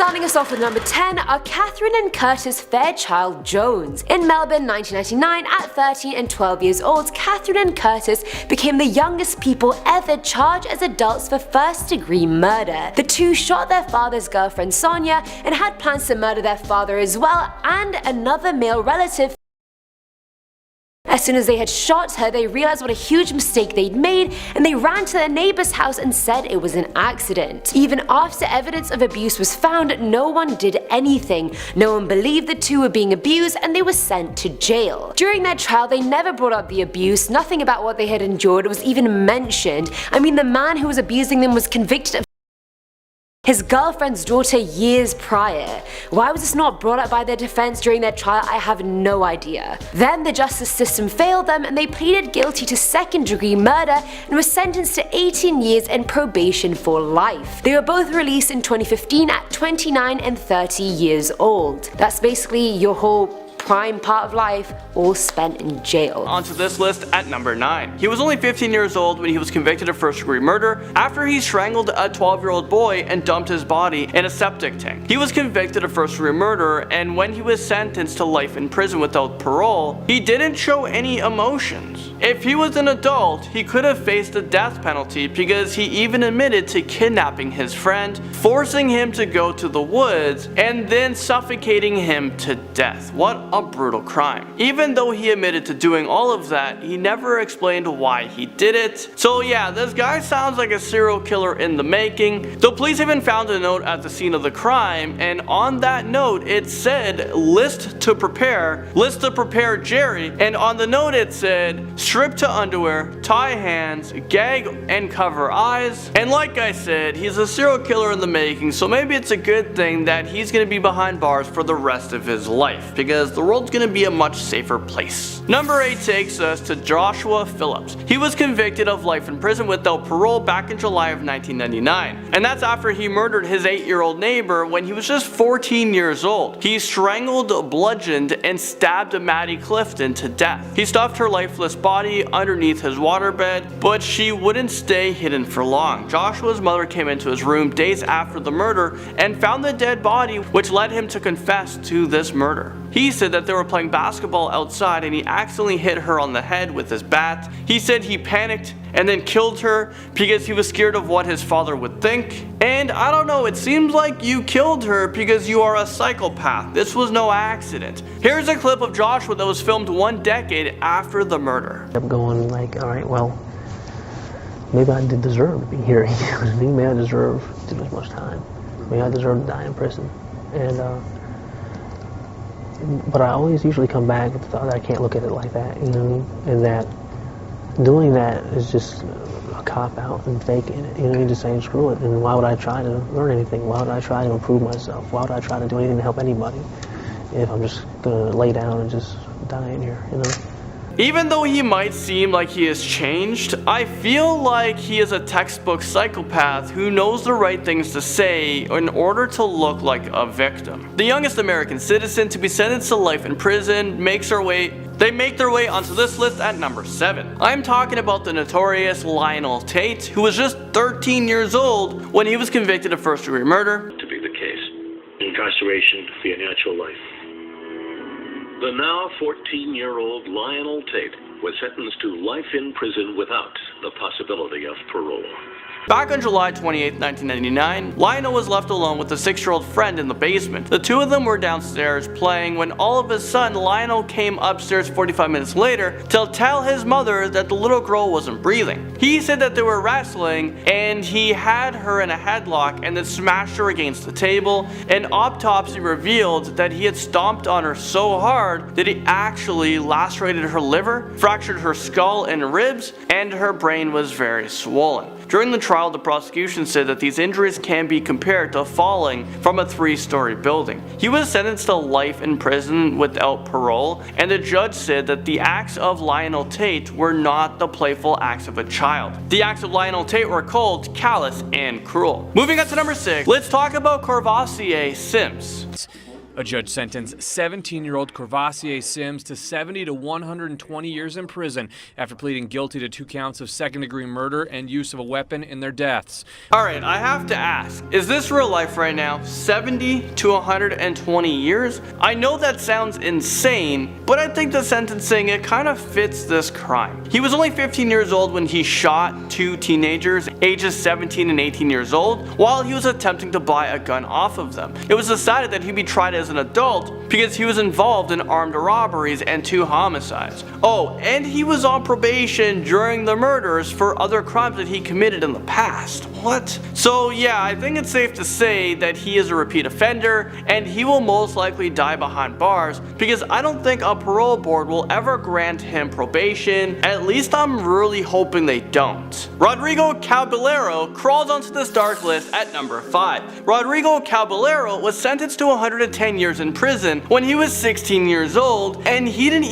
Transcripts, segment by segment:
Starting us off with number 10 are Catherine and Curtis Fairchild Jones. In Melbourne, 1999, at 13 and 12 years old, Catherine and Curtis became the youngest people ever charged as adults for first-degree murder. The two shot their father's girlfriend Sonia and had plans to murder their father as well and another male relative. As soon as they had shot her, they realized what a huge mistake they'd made, and they ran to their neighbor's house and said it was an accident. Even after evidence of abuse was found, no one did anything. No one believed the two were being abused, and they were sent to jail. During their trial, they never brought up the abuse. Nothing about what they had endured was even mentioned. I mean, the man who was abusing them was convicted of his girlfriend's daughter years prior. Why was this not brought up by their defense during their trial? I have no idea. Then the justice system failed them and they pleaded guilty to second-degree murder and were sentenced to 18 years and probation for life. They were both released in 2015 at 29 and 30 years old. That's basically your whole prime part of life all spent in jail. Onto this list at number 9. He was only 15 years old when he was convicted of first-degree murder after he strangled a 12-year-old boy and dumped his body in a septic tank. He was convicted of first-degree murder, and when he was sentenced to life in prison without parole, he didn't show any emotions. If he was an adult, he could have faced the death penalty because he even admitted to kidnapping his friend, forcing him to go to the woods, and then suffocating him to death. What a brutal crime. Even though he admitted to doing all of that, he never explained why he did it. So yeah, this guy sounds like a serial killer in the making. The police even found a note at the scene of the crime, and on that note it said list to prepare Jerry, and on the note it said strip to underwear, tie hands, gag and cover eyes. And like I said, he's a serial killer in the making, so maybe it's a good thing that he's gonna be behind bars for the rest of his life, because the world's gonna be a much safer place. Number 8 takes us to Joshua Phillips. He was convicted of life in prison without parole back in July of 1999, and that's after he murdered his 8-year-old neighbor when he was just 14 years old. He strangled, bludgeoned, and stabbed Maddie Clifton to death. He stuffed her lifeless body underneath his waterbed, but she wouldn't stay hidden for long. Joshua's mother came into his room days after the murder and found the dead body, which led him to confess to this murder. He said that they were playing basketball outside and he accidentally hit her on the head with his bat. He said he panicked and then killed her because he was scared of what his father would think. And I don't know, it seems like you killed her because you are a psychopath. This was no accident. Here's a clip of Joshua that was filmed 1 decade after the murder. I kept going like, alright, well, maybe I did deserve to be here. Maybe I deserve too much time. Maybe I deserve to die in prison. And but I always usually come back with the thought that I can't look at it like that, you know, and that doing that is just a cop-out and faking it, you know, just saying screw it, and why would I try to learn anything? Why would I try to improve myself? Why would I try to do anything to help anybody if I'm just gonna lay down and just die in here, you know? Even though he might seem like he has changed, I feel like he is a textbook psychopath who knows the right things to say in order to look like a victim. The youngest American citizen to be sentenced to life in prison makes their way onto this list at number 7. I'm talking about the notorious Lionel Tate, who was just 13 years old when he was convicted of first-degree murder. To be the case, incarceration for your natural life. The now 14-year-old Lionel Tate was sentenced to life in prison without the possibility of parole. Back on July 28, 1999, Lionel was left alone with a 6-year-old friend in the basement. The two of them were downstairs playing when all of a sudden Lionel came upstairs 45 minutes later to tell his mother that the little girl wasn't breathing. He said that they were wrestling and he had her in a headlock and then smashed her against the table. An autopsy revealed that he had stomped on her so hard that he actually lacerated her liver, fractured her skull and ribs, and her brain was very swollen. During the trial, the prosecution said that these injuries can be compared to falling from a 3-story building. He was sentenced to life in prison without parole, and the judge said that the acts of Lionel Tate were not the playful acts of a child. The acts of Lionel Tate were cold, callous, and cruel. Moving on to number 6, let's talk about Courvoisier Sims. A judge sentenced 17-year-old Corvassier Sims to 70 to 120 years in prison after pleading guilty to 2 counts of second-degree murder and use of a weapon in their deaths. Alright, I have to ask, is this real life right now? 70 to 120 years? I know that sounds insane, but I think the sentencing, it kind of fits this crime. He was only 15 years old when he shot 2 teenagers, ages 17 and 18 years old, while he was attempting to buy a gun off of them. It was decided that he'd be tried as an adult because he was involved in armed robberies and 2 homicides. Oh, and he was on probation during the murders for other crimes that he committed in the past. What? So yeah, I think it's safe to say that he is a repeat offender and he will most likely die behind bars because I don't think a parole board will ever grant him probation. At least I'm really hoping they don't. Rodrigo Caballero crawls onto this dark list at number 5. Rodrigo Caballero was sentenced to 110 years in prison when he was 16 years old and he didn't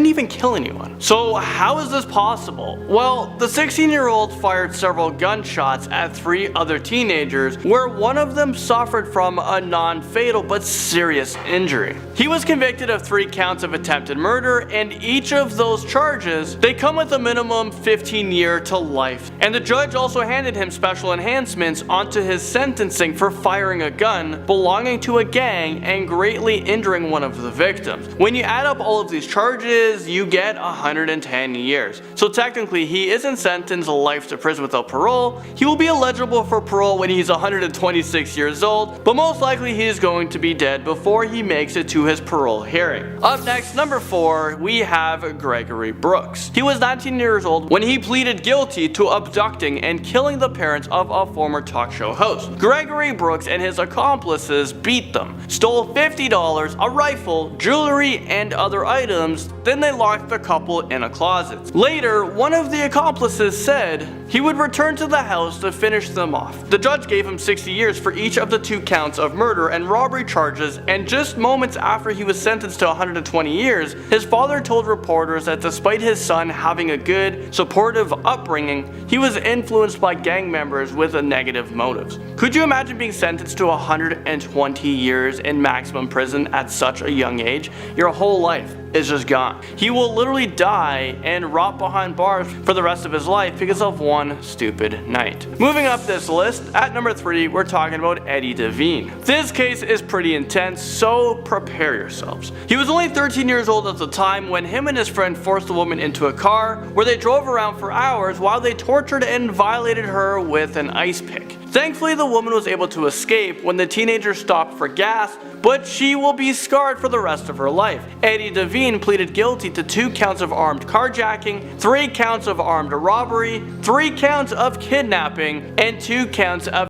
even kill anyone. So how is this possible? Well, the 16-year-old fired several gunshots at 3 other teenagers where one of them suffered from a non-fatal but serious injury. He was convicted of 3 counts of attempted murder, and each of those charges, they come with a minimum 15-year to life. And the judge also handed him special enhancements onto his sentencing for firing a gun belonging to a gang and greatly injuring one of the victims. When you add up all of these charges, you get 110 years. So technically he isn't sentenced to life to prison without parole. He will be eligible for parole when he's 126 years old, but most likely he is going to be dead before he makes it to his parole hearing. Up next, number 4, we have Gregory Brooks. He was 19 years old when he pleaded guilty to abducting and killing the parents of a former talk show host. Gregory Brooks and his accomplices beat them, stole $50, a rifle, jewelry, and other items, then they locked the couple in a closet. Later, one of the accomplices said he would return to the house to finish them off. The judge gave him 60 years for each of the 2 counts of murder and robbery charges, and just moments after he was sentenced to 120 years, his father told reporters that despite his son having a good, supportive upbringing, he was influenced by gang members with negative motives. Could you imagine being sentenced to 120 years in maximum prison at such a young age? Your whole life is just gone. He will literally die and rot behind bars for the rest of his life because of one stupid night. Moving up this list, at number 3, we're talking about Eddie Devine. This case is pretty intense, so prepare yourselves. He was only 13 years old at the time when him and his friend forced a woman into a car where they drove around for hours while they tortured and violated her with an ice pick. Thankfully, the woman was able to escape when the teenager stopped for gas, but she will be scarred for the rest of her life. Eddie Devine pleaded guilty to 2 counts of armed carjacking, 3 counts of armed robbery, 3 counts of kidnapping, and 2 counts of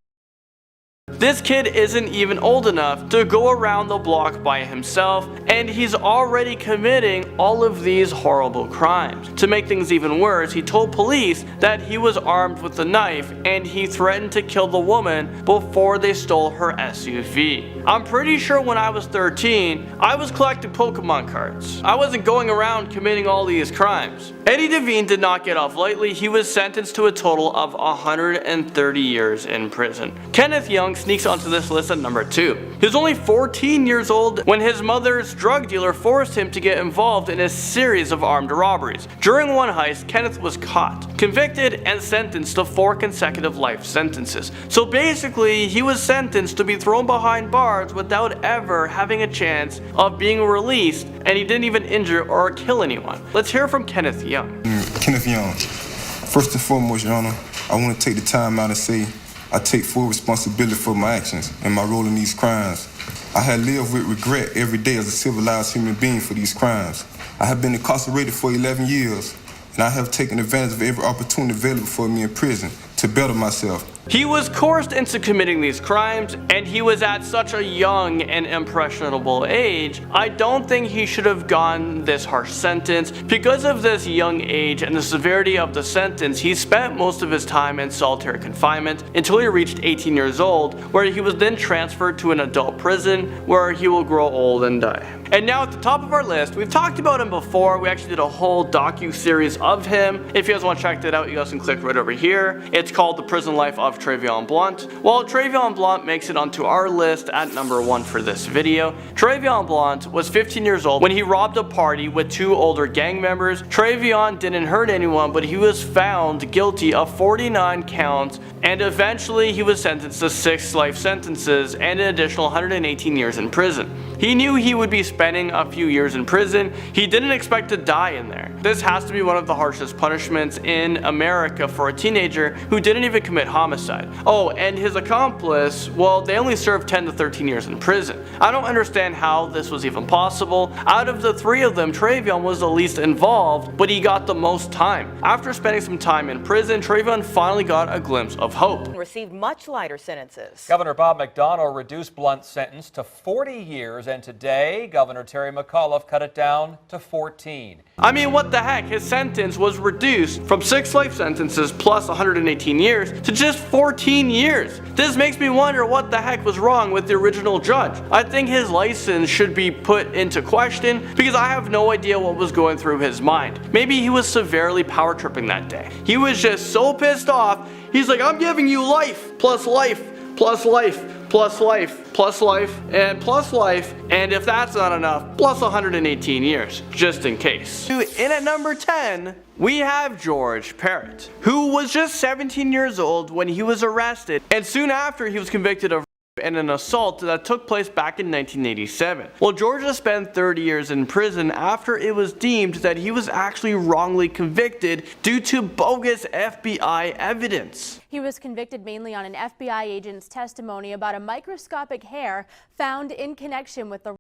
This kid isn't even old enough to go around the block by himself, and he's already committing all of these horrible crimes. To make things even worse, he told police that he was armed with a knife and he threatened to kill the woman before they stole her SUV. I'm pretty sure when I was 13, I was collecting Pokemon cards. I wasn't going around committing all these crimes. Eddie Devine did not get off lightly. He was sentenced to a total of 130 years in prison. Kenneth Young sneaks onto this list at number 2. He was only 14 years old when his mother's drug dealer forced him to get involved in a series of armed robberies. During one heist, Kenneth was caught, convicted, and sentenced to 4 consecutive life sentences. So basically, he was sentenced to be thrown behind bars without ever having a chance of being released, and he didn't even injure or kill anyone. Let's hear from Kenneth Young. Kenneth Young. First and foremost, Your Honor, I want to take the time out and say I take full responsibility for my actions and my role in these crimes. I have lived with regret every day as a civilized human being for these crimes. I have been incarcerated for 11 years, and I have taken advantage of every opportunity available for me in prison to better myself. He was coerced into committing these crimes, and he was at such a young and impressionable age. I don't think he should have gotten this harsh sentence. Because of this young age and the severity of the sentence, he spent most of his time in solitary confinement until he reached 18 years old, where he was then transferred to an adult prison where he will grow old and die. And now at the top of our list, we've talked about him before. We actually did a whole docu-series of him. If you guys want to check that out, you guys can click right over here. It's called The Prison Life of of Travion Blount. While Travion Blount makes it onto our list at number 1 for this video, Travion Blount was 15 years old when he robbed a party with 2 older gang members. Travion didn't hurt anyone, but he was found guilty of 49 counts, and eventually he was sentenced to 6 life sentences and an additional 118 years in prison. He knew he would be spending a few years in prison. He didn't expect to die in there. This has to be one of the harshest punishments in America for a teenager who didn't even commit homicide. Oh, and his accomplice, well, they only served 10 to 13 years in prison. I don't understand how this was even possible. Out of the 3 of them, Travion was the least involved, but he got the most time. After spending some time in prison, Travion finally got a glimpse of hope. Received much lighter sentences. Governor Bob McDonnell reduced Blount's sentence to 40 years, and today, Governor Terry McAuliffe cut it down to 14. I mean, what the heck? His sentence was reduced from 6 life sentences plus 118 years to just 14 years. This makes me wonder what the heck was wrong with the original judge. I think his license should be put into question because I have no idea what was going through his mind. Maybe he was severely power tripping that day. He was just so pissed off. He's like, I'm giving you life, plus life, plus life, plus life, plus life, and plus life, and if that's not enough, plus 118 years, just in case. In at number 10, we have George Perrot, who was just 17 years old when he was arrested, and soon after he was convicted of and an assault that took place back in 1987. Well, Georgia spent 30 years in prison after it was deemed that he was actually wrongly convicted due to bogus FBI evidence. He was convicted mainly on an FBI agent's testimony about a microscopic hair found in connection with the rape.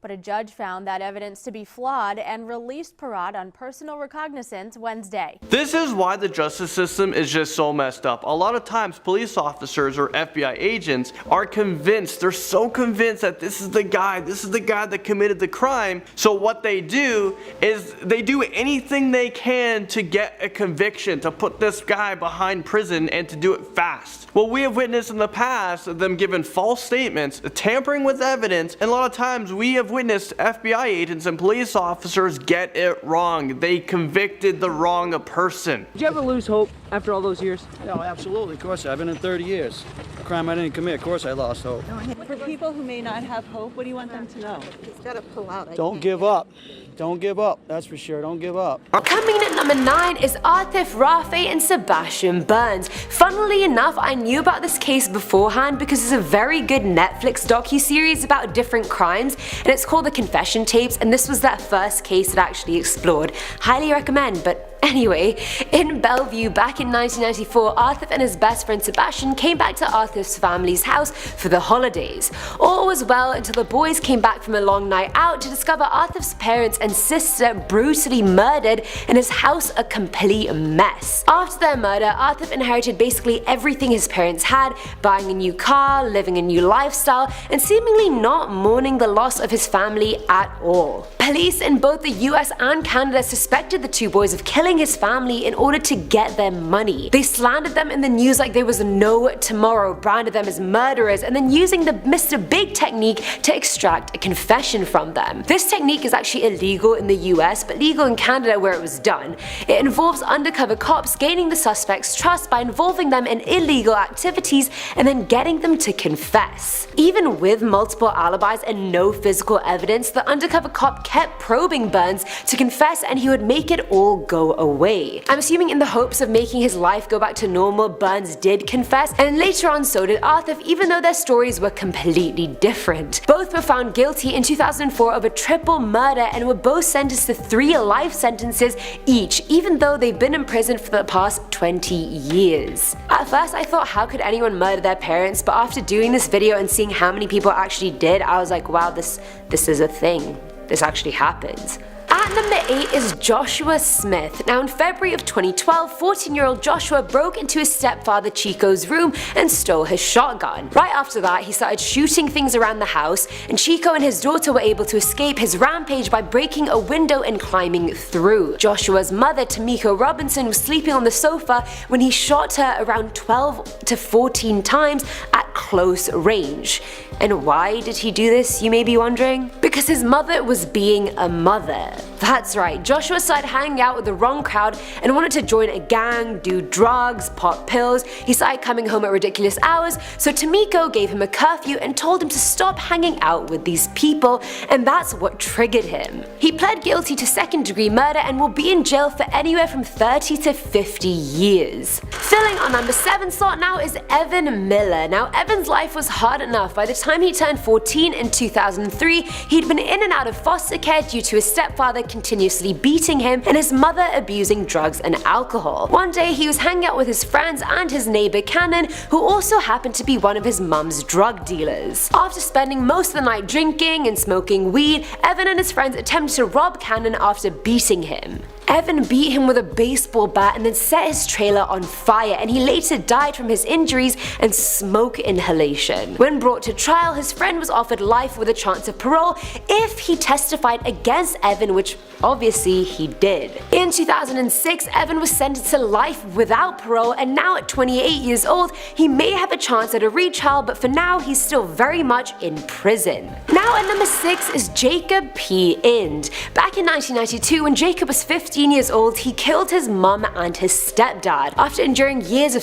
But a judge found that evidence to be flawed and released Perrot on personal recognizance Wednesday. This is why the justice system is just so messed up. A lot of times police officers or FBI agents are convinced, they're so convinced that this is the guy that committed the crime. So what they do is they do anything they can to get a conviction, to put this guy behind prison and to do it fast. Well, we have witnessed in the past them giving false statements, tampering with evidence, and a lot of times we have witnessed FBI agents and police officers get it wrong. They convicted the wrong person. Did you ever lose hope after all those years? No, absolutely. Of course, I've been in 30 years. A crime I didn't commit. Of course, I lost hope. For people who may not have hope, what do you want them to know? He's got to pull out. Don't give up. Don't give up. That's for sure. Don't give up. Coming in at number 9 is ATIF, RAFAY, and Sebastian Burns. Funnily enough, I knew about this case beforehand because it's a very good Netflix docuseries about different crimes, and it's called The Confession Tapes, and this was that first case it actually explored. Highly recommend, but anyway, in Bellevue back in 1994, ATIF and his best friend Sebastian came back to ATIF's family's house for the holidays. All was well until the boys came back from a long night out to discover ATIF's parents and sister brutally murdered and his house a complete mess. After their murder, ATIF inherited basically everything his parents had, buying a new car, living a new lifestyle, and seemingly not mourning the loss of his family at all. Police in both the US and Canada suspected the 2 boys of killing his family in order to get their money. They slandered them in the news like there was no tomorrow, branded them as murderers, and then using the Mr. Big technique to extract a confession from them. This technique is actually illegal in the US, but legal in Canada where it was done. It involves undercover cops gaining the suspect's trust by involving them in illegal activities and then getting them to confess. Even with multiple alibis and no physical evidence, the undercover cop kept probing Burns to confess and he would make it all go away. I'm assuming in the hopes of making his life go back to normal, Burns did confess, and later on so did ATIF, even though their stories were completely different. Both were found guilty in 2004 of a triple murder and were both sentenced to 3 life sentences each, even though they've been in prison for the past 20 years. At first I thought, how could anyone murder their parents, but after doing this video and seeing how many people actually did, I was like, wow, this is a thing. This actually happens. At number 8 is Joshua Smith. Now in February of 2012, 14-year-old Joshua broke into his stepfather Chico's room and stole his shotgun. Right after that, he started shooting things around the house, and Chico and his daughter were able to escape his rampage by breaking a window and climbing through. Joshua's mother, Tamiko Robertson, was sleeping on the sofa when he shot her around 12 to 14 times at close range. And why did he do this, you may be wondering? Because his mother was being a mother. That's right, Joshua started hanging out with the wrong crowd and wanted to join a gang, do drugs, pop pills. He started coming home at ridiculous hours, so Tomiko gave him a curfew and told him to stop hanging out with these people, and that's what triggered him. He pled guilty to second-degree murder and will be in jail for anywhere from 30 to 50 years. Filling our number 7 slot now is Evan Miller. Now, Evan's life was hard enough. By the time he turned 14 in 2003, he'd been in and out of foster care due to his stepfather continuously beating him and his mother abusing drugs and alcohol. One day he was hanging out with his friends and his neighbor Cannon, who also happened to be one of his mum's drug dealers. After spending most of the night drinking and smoking weed, Evan and his friends attempted to rob Cannon after beating him. Evan beat him with a baseball bat and then set his trailer on fire, and he later died from his injuries and smoke inhalation. When brought to trial, his friend was offered life with a chance of parole if he testified against Evan, which obviously he did. In 2006, Evan was sentenced to life without parole, and now at 28 years old, he may have a chance at a retrial, but for now he's still very much in prison. Now at number 6 is Jacob P. Ind. Back in 1992, when Jacob was 15 years old, he killed his mum and his stepdad. After enduring years of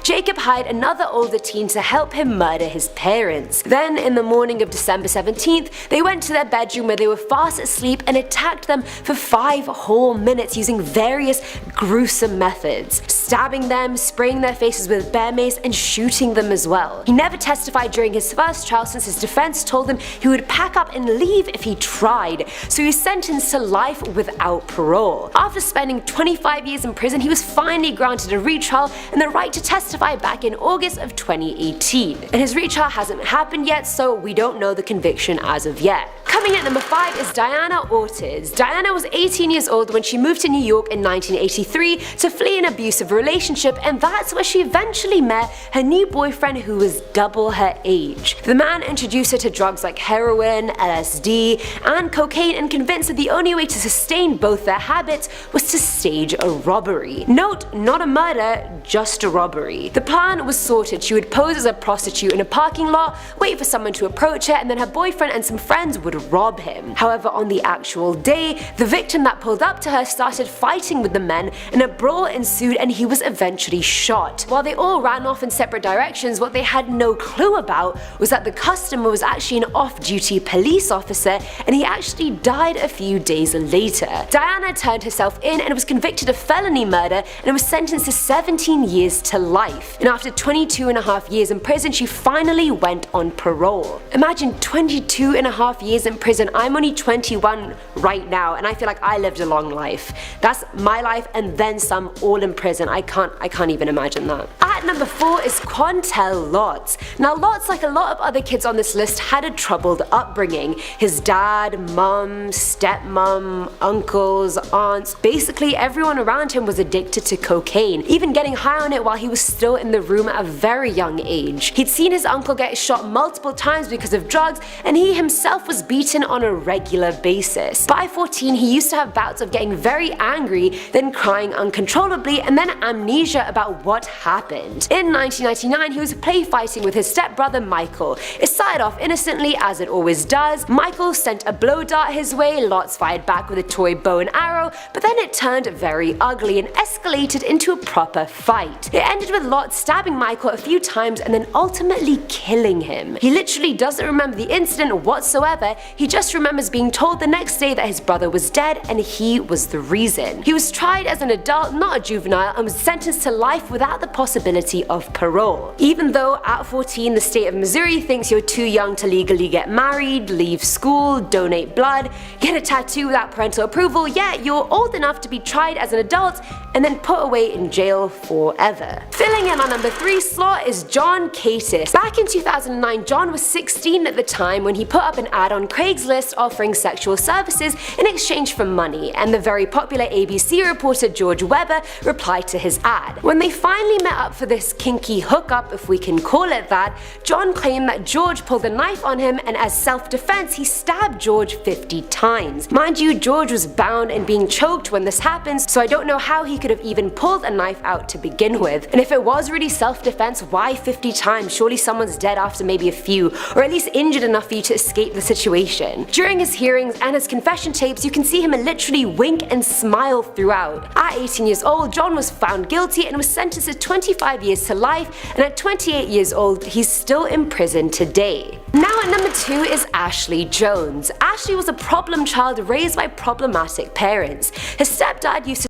Jacob hired another older teen to help him murder his parents. Then, in the morning of December 17th, they went to their bedroom where they were fast asleep and attacked them for 5 whole minutes using various gruesome methods, stabbing them, spraying their faces with bear mace, and shooting them as well. He never testified during his first trial since his defense told him he would pack up and leave if he tried, so he was sentenced to life without parole. After spending 25 years in prison, he was finally granted a retrial and the right to testify back in August of 2018. And his retrial hasn't happened yet, so we don't know the conviction as of yet. Coming at number 5 is Diana Ortiz. Diana was 18 years old when she moved to New York in 1983 to flee an abusive relationship, and that's where she eventually met her new boyfriend, who was double her age. The man introduced her to drugs like heroin, LSD, and cocaine, and convinced that the only way to sustain both their habits was to stage a robbery. Note, not a murder, just a robbery. The plan was sorted. She would pose as a prostitute in a parking lot, wait for someone to approach her, and then her boyfriend and some friends would rob him. However, on the actual day, the victim that pulled up to her started fighting with the men, and a brawl ensued and he was eventually shot. While they all ran off in separate directions, what they had no clue about was that the customer was actually an off-duty police officer, and he actually died a few days later. Diana turned herself in and was convicted of felony murder and was sentenced to 17 years to life. And after 22.5 years in prison, she finally went on parole. Imagine 22.5 years in prison. I'm only 21 right now, and I feel like I lived a long life. That's my life and then some, all in prison. I can't even imagine that. At number 4 is Quantel Lotz. Now Lotz, like a lot of other kids on this list, had a troubled upbringing. His dad, mum, stepmom, uncles, aunts, basically everyone around him was addicted to cocaine, even getting high on it while he was still in the room at a very young age. He'd seen his uncle get shot multiple times because of drugs, and he himself was beaten on a regular basis. By 14, he used to have bouts of getting very angry, then crying uncontrollably, and then amnesia about what happened. In 1999, he was play fighting with his stepbrother Michael. It started off innocently, as it always does. Michael sent a blow dart his way, Lotz fired back with a toy bow and arrow, but then it turned very ugly and escalated into a proper fight. It ended with Lotz stabbing Michael a few times and then ultimately killing him. He literally doesn't remember the incident whatsoever. He just remembers being told the next day that his brother was dead and he was the reason. He was tried as an adult, not a juvenile, and was sentenced to life without the possibility of parole. Even though at 14 the state of Missouri thinks you're too young to legally get married, leave school, donate blood, get a tattoo without parental approval, yet you're old enough to be tried as an adult and then put away in jail forever. Filling in on number 3 slot is John Catis. Back in 2009, John was 16 at the time when he put up an ad on Craigslist offering sexual services in exchange for money, and the very popular ABC reporter George Webber replied to his ad. When they finally met up for this kinky hookup, if we can call it that, John claimed that George pulled a knife on him, and as self-defense he stabbed George 50 times. Mind you, George was bound and being choked when this happened, so I don't know how he could have even pulled a knife out to begin with. And if it was was really self-defense, why 50 times? Surely someone's dead after maybe a few, or at least injured enough for you to escape the situation. During his hearings and his confession tapes, you can see him literally wink and smile throughout. At 18 years old, John was found guilty and was sentenced to 25 years to life, and at 28 years old, he's still in prison today. Now at number 2 is Ashley Jones. Ashley was a problem child raised by problematic parents. Her stepdad used to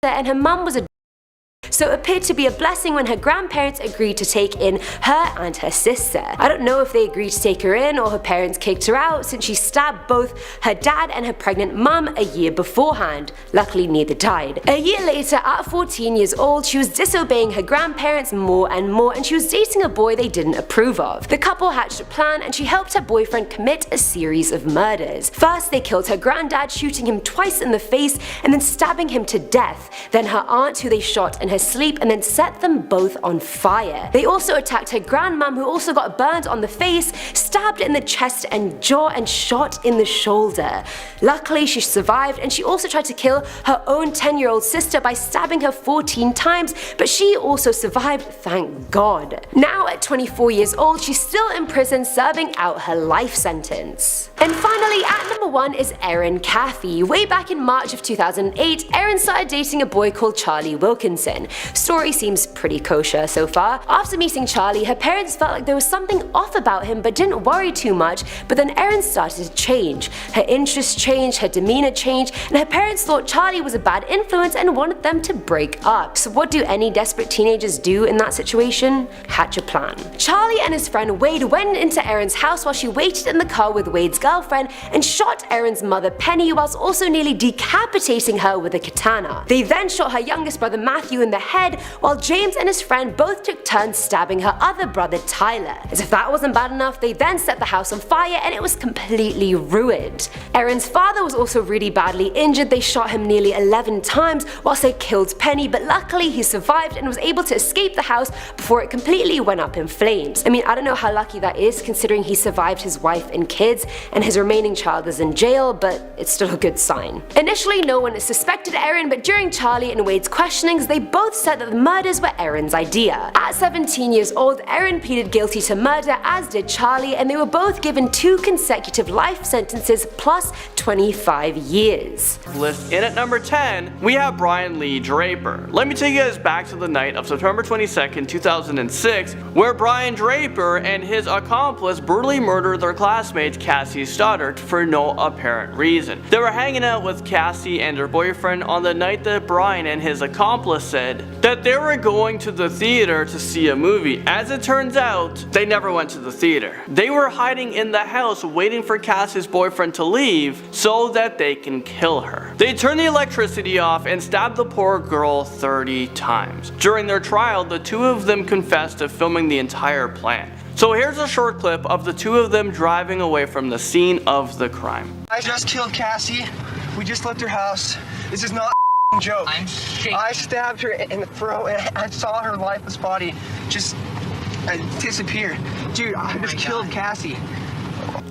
and her mum was a so it appeared to be a blessing when her grandparents agreed to take in her and her sister. I don't know if they agreed to take her in or her parents kicked her out, since she stabbed both her dad and her pregnant mum a year beforehand. Luckily neither died. A year later, at 14 years old, she was disobeying her grandparents more and more, and she was dating a boy they didn't approve of. The couple hatched a plan and she helped her boyfriend commit a series of murders. First they killed her granddad, shooting him twice in the face and then stabbing him to death. Then her aunt, who they shot in her sleep, and then set them both on fire. They also attacked her grandmom, who also got burned on the face, stabbed in the chest and jaw, and shot in the shoulder. Luckily she survived, and she also tried to kill her own 10-year-old sister by stabbing her 14 times, but she also survived, thank God. Now at 24 years old, she's still in prison serving out her life sentence. And finally, at number 1 is Erin Caffey. Way back in March of 2008, Erin started dating a boy called Charlie Wilkinson. Story seems pretty kosher so far. After meeting Charlie, her parents felt like there was something off about him but didn't worry too much, but then Erin started to change. Her interests changed, her demeanor changed, and her parents thought Charlie was a bad influence and wanted them to break up. So what do any desperate teenagers do in that situation? Hatch a plan. Charlie and his friend Wade went into Erin's house while she waited in the car with Wade's girlfriend and shot Erin's mother Penny, whilst also nearly decapitating her with a katana. They then shot her youngest brother Matthew in the head, while James and his friend both took turns stabbing her other brother Tyler. As if that wasn't bad enough, they then set the house on fire and it was completely ruined. Erin's father was also really badly injured. They shot him nearly 11 times whilst they killed Penny, but luckily he survived and was able to escape the house before it completely went up in flames. I mean, I don't know how lucky that is considering he survived his wife and kids and his remaining child is in jail, but it's still a good sign. Initially no one suspected Erin, but during Charlie and Wade's questionings they both said that the murders were Erin's idea. At 17 years old, Erin pleaded guilty to murder, as did Charlie, and they were both given 2 consecutive life sentences plus 25 years. List in at number 10, we have Brian Lee Draper. Let me take you guys back to the night of September 22nd, 2006, where Brian Draper and his accomplice brutally murdered their classmate Cassie Stoddard for no apparent reason. They were hanging out with Cassie and her boyfriend on the night that Brian and his accomplice said that they were going to the theater to see a movie. As it turns out, they never went to the theater. They were hiding in the house waiting for Cassie's boyfriend to leave so that they can kill her. They turned the electricity off and stabbed the poor girl 30 times. During their trial, the 2 of them confessed to filming the entire plan. So here's a short clip of the 2 of them driving away from the scene of the crime. I just killed Cassie. We just left her house. This is not a joke. I stabbed her in the throat and I saw her lifeless body just disappear. Dude, I just killed Cassie.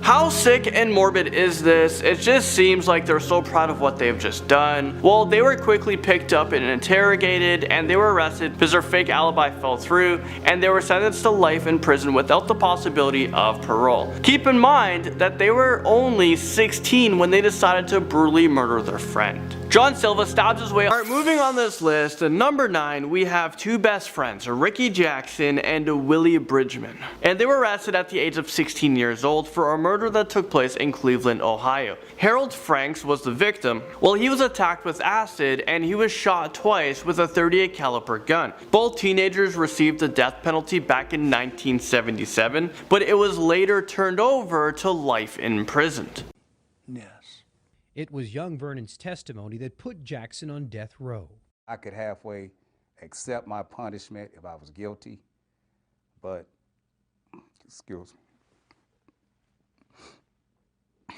How sick and morbid is this? It just seems like they're so proud of what they've just done. Well, they were quickly picked up and interrogated, and they were arrested because their fake alibi fell through, and they were sentenced to life in prison without the possibility of parole. Keep in mind that they were only 16 when they decided to brutally murder their friend. John Silva stabs his way. Alright, moving on this list, at number 9, we have 2 best friends, Ricky Jackson and Willie Bridgman. And they were arrested at the age of 16 years old for a murder that took place in Cleveland, Ohio. Harold Franks was the victim. Well, he was attacked with acid and he was shot twice with a .38 caliber gun. Both teenagers received the death penalty back in 1977, but it was later turned over to life imprisoned. It was young Vernon's testimony that put Jackson on death row. I could halfway accept my punishment if I was guilty, but, excuse me.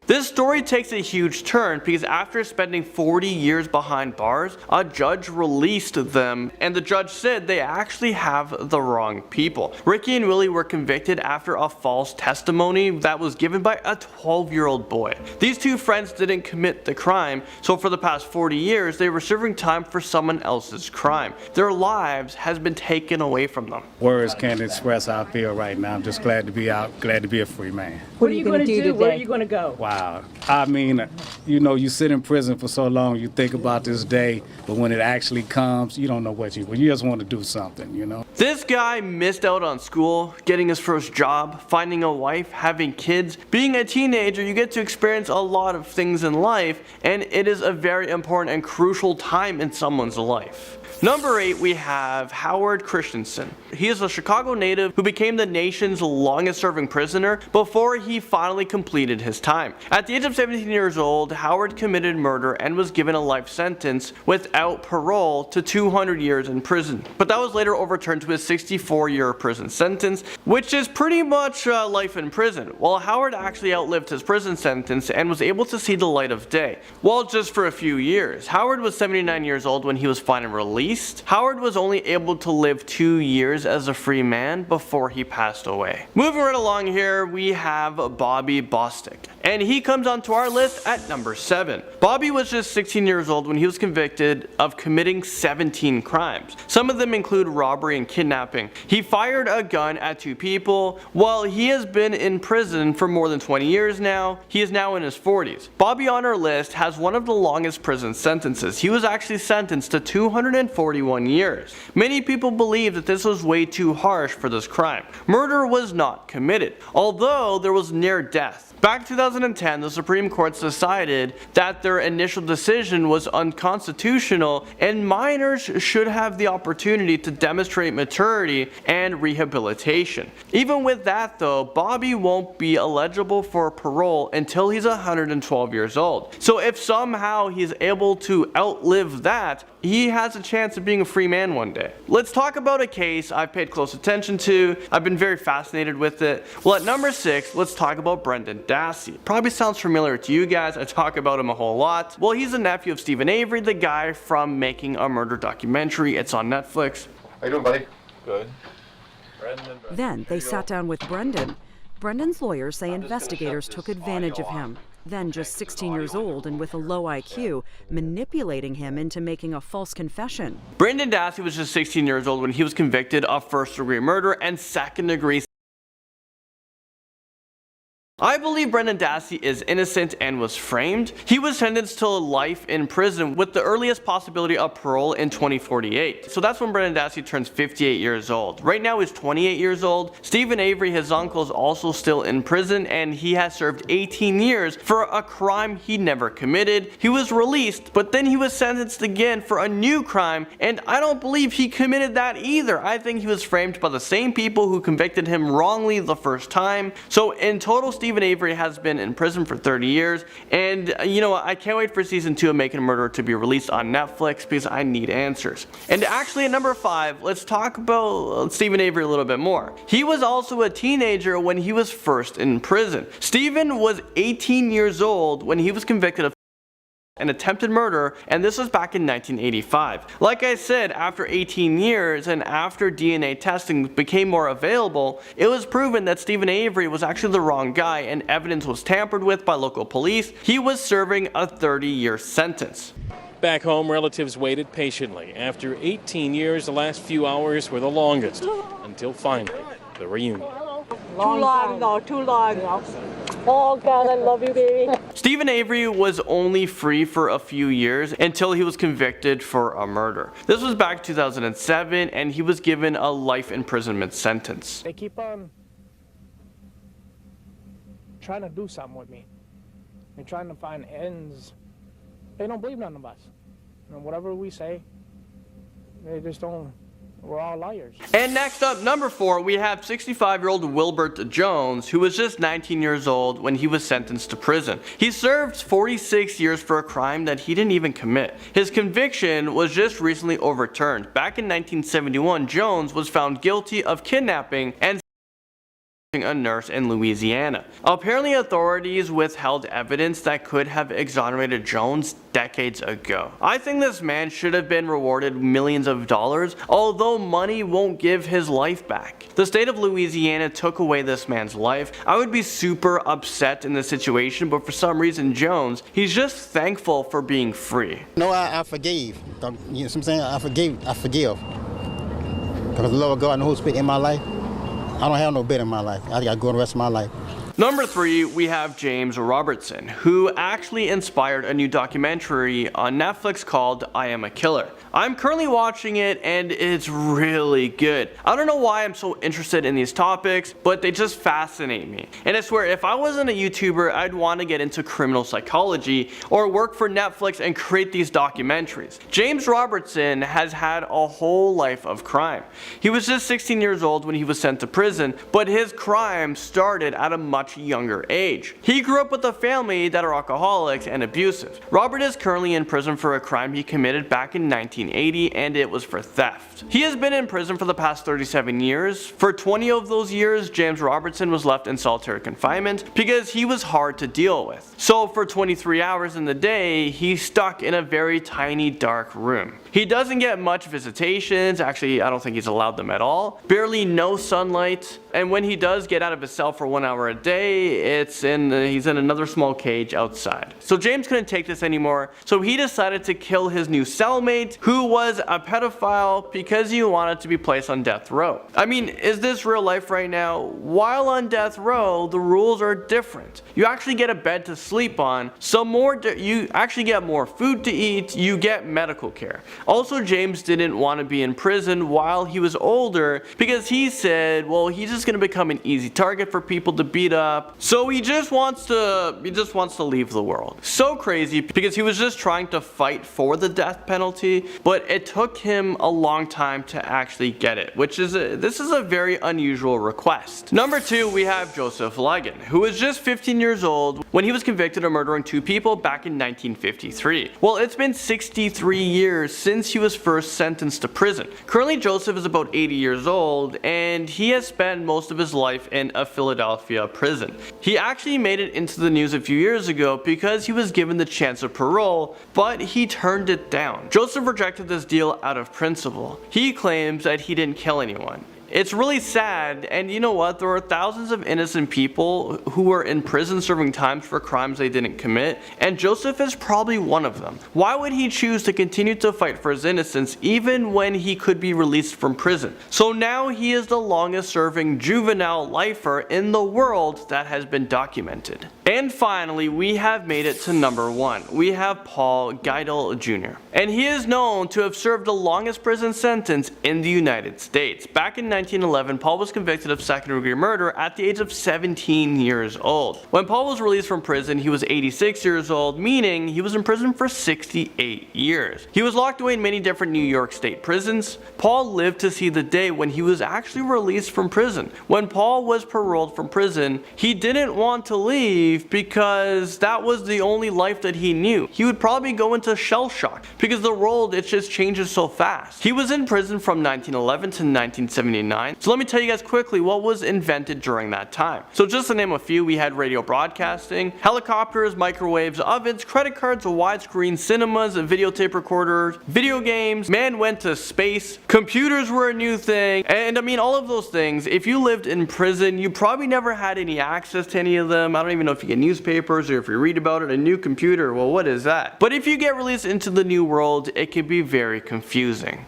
This story takes a huge turn because after spending 40 years behind bars, a judge released them, and the judge said they actually have the wrong people. Ricky and Willie were convicted after a false testimony that was given by a 12-year-old boy. These two friends didn't commit the crime, so for the past 40 years they were serving time for someone else's crime. Their lives has been taken away from them. Words can't express how I feel right now. I'm just glad to be out, glad to be a free man. What are you going to do today? Where are you going to go? Wow. I mean, you know, you sit in prison for so long, you think about this day, but when it actually comes, you don't know what you just want to do something, you know? This guy missed out on school, getting his first job, finding a wife, having kids. Being a teenager, you get to experience a lot of things in life, and it is a very important and crucial time in someone's life. Number 8, we have Howard Christensen. He is a Chicago native who became the nation's longest serving prisoner before he finally completed his time. At the age of 17 years old, Howard committed murder and was given a life sentence without parole to 200 years in prison. But that was later overturned to a 64-year prison sentence, which is pretty much life in prison. Well, Howard actually outlived his prison sentence and was able to see the light of day. Well, just for a few years. Howard was 79 years old when he was finally released. Howard was only able to live 2 years as a free man before he passed away. Moving right along here, we have Bobby Bostic, and he comes onto our list at number 7. Bobby was just 16 years old when he was convicted of committing 17 crimes. Some of them include robbery and kidnapping. He fired a gun at 2 people. While he has been in prison for more than 20 years now, he is now in his 40s. Bobby on our list has one of the longest prison sentences. He was actually sentenced to 241 years. Many people believe that this was way too harsh for this crime. Murder was not committed, although there was near death. Back in 2010, the Supreme Court decided that their initial decision was unconstitutional and minors should have the opportunity to demonstrate maturity and rehabilitation. Even with that though, Bobby won't be eligible for parole until he's 112 years old. So if somehow he's able to outlive that, he has a chance of being a free man one day. Let's talk about a case I've paid close attention to. I've been very fascinated with it. Well, at number 6, let's talk about Brendan Dassey. Probably sounds familiar to you guys. I talk about him a whole lot. Well, he's a nephew of Stephen Avery, the guy from Making a Murder documentary. It's on Netflix. How you doing, buddy? Good. Then they sat down with Brendan. Brendan's lawyers say investigators took advantage of him. Then just 16 years old and with a low IQ, manipulating him into making a false confession. Brendan Dassey was just 16 years old when he was convicted of first-degree murder and second-degree. I believe Brendan Dassey is innocent and was framed. He was sentenced to life in prison with the earliest possibility of parole in 2048. So that's when Brendan Dassey turns 58 years old. Right now he's 28 years old. Stephen Avery, his uncle, is also still in prison and he has served 18 years for a crime he never committed. He was released, but then he was sentenced again for a new crime, and I don't believe he committed that either. I think he was framed by the same people who convicted him wrongly the first time. So in total, Stephen Avery has been in prison for 30 years, and you know what, I can't wait for season 2 of Making a Murderer to be released on Netflix because I need answers. And actually at number 5, let's talk about Stephen Avery a little bit more. He was also a teenager when he was first in prison. Stephen was 18 years old when he was convicted of an attempted murder, and this was back in 1985. Like I said, after 18 years and after DNA testing became more available, it was proven that Stephen Avery was actually the wrong guy and evidence was tampered with by local police. He was serving a 30-year sentence. Back home, relatives waited patiently. After 18 years, the last few hours were the longest, until finally, the reunion. Too long, though, too long. Oh, God, I love you, baby. Stephen Avery was only free for a few years until he was convicted for a murder. This was back in 2007, and he was given a life imprisonment sentence. They keep on trying to do something with me. They're trying to find ends. They don't believe none of us. And whatever we say, they just don't. We're all liars. And next up, number 4, we have 65-year-old Wilbert Jones, who was just 19 years old when he was sentenced to prison. He served 46 years for a crime that he didn't even commit. His conviction was just recently overturned. Back in 1971, Jones was found guilty of kidnapping and a nurse in Louisiana. Apparently authorities withheld evidence that could have exonerated Jones decades ago. I think this man should have been rewarded millions of dollars, although money won't give his life back. The state of Louisiana took away this man's life. I would be super upset in this situation, but for some reason Jones, he's just thankful for being free. No, I forgave. You know what I'm saying? I forgive. Because the Lord God knows who's been in my life. I don't have no bit in my life. I got to go the rest of my life. Number 3, we have James Robertson, who actually inspired a new documentary on Netflix called I Am a Killer. I'm currently watching it and it's really good. I don't know why I'm so interested in these topics, but they just fascinate me. And I swear, if I wasn't a YouTuber, I'd want to get into criminal psychology or work for Netflix and create these documentaries. James Robertson has had a whole life of crime. He was just 16 years old when he was sent to prison, but his crime started at a much younger age. He grew up with a family that are alcoholics and abusive. Robert is currently in prison for a crime he committed back in 1980, and it was for theft. He has been in prison for the past 37 years. For 20 of those years, James Robertson was left in solitary confinement because he was hard to deal with. So for 23 hours in the day, he's stuck in a very tiny dark room. He doesn't get much visitations. Actually, I don't think he's allowed them at all. Barely no sunlight. And when he does get out of his cell for 1 hour a day, he's in another small cage outside. So James couldn't take this anymore, so he decided to kill his new cellmate, who was a pedophile, because he wanted to be placed on death row. I mean, is this real life right now? While on death row, the rules are different. You actually get a bed to sleep on, you actually get more food to eat, you get medical care. Also, James didn't want to be in prison while he was older because he said, well, he's just going to become an easy target for people to beat up. So he just wants to leave the world. So crazy, because he was just trying to fight for the death penalty, but it took him a long time to actually get it, this is a very unusual request. Number 2, we have Joseph Ligon, who was just 15 years old when he was convicted of murdering 2 people back in 1953. Well, it's been 63 years since he was first sentenced to prison. Currently, Joseph is about 80 years old, and he has spent most of his life in a Philadelphia prison. He actually made it into the news a few years ago because he was given the chance of parole, but he turned it down. Joseph rejected this deal out of principle. He claims that he didn't kill anyone. It's really sad, and you know what? There are thousands of innocent people who are in prison serving times for crimes they didn't commit, and Joseph is probably one of them. Why would he choose to continue to fight for his innocence even when he could be released from prison? So now he is the longest serving juvenile lifer in the world that has been documented. And finally, we have made it to number 1. We have Paul Geidel Jr. And he is known to have served the longest prison sentence in the United States. Back in 1911, Paul was convicted of second-degree murder at the age of 17 years old. When Paul was released from prison, he was 86 years old, meaning he was in prison for 68 years. He was locked away in many different New York State prisons. Paul lived to see the day when he was actually released from prison. When Paul was paroled from prison, he didn't want to leave because that was the only life that he knew. He would probably go into shell shock because the world, it just changes so fast. He was in prison from 1911 to 1979. So let me tell you guys quickly what was invented during that time. So just to name a few, we had radio broadcasting, helicopters, microwaves, ovens, credit cards, widescreen cinemas, videotape recorders, video games, man went to space, computers were a new thing, and I mean all of those things. If you lived in prison, you probably never had any access to any of them. I don't even know if you get newspapers or if you read about it. A new computer, well, what is that? But if you get released into the new world, it can be very confusing.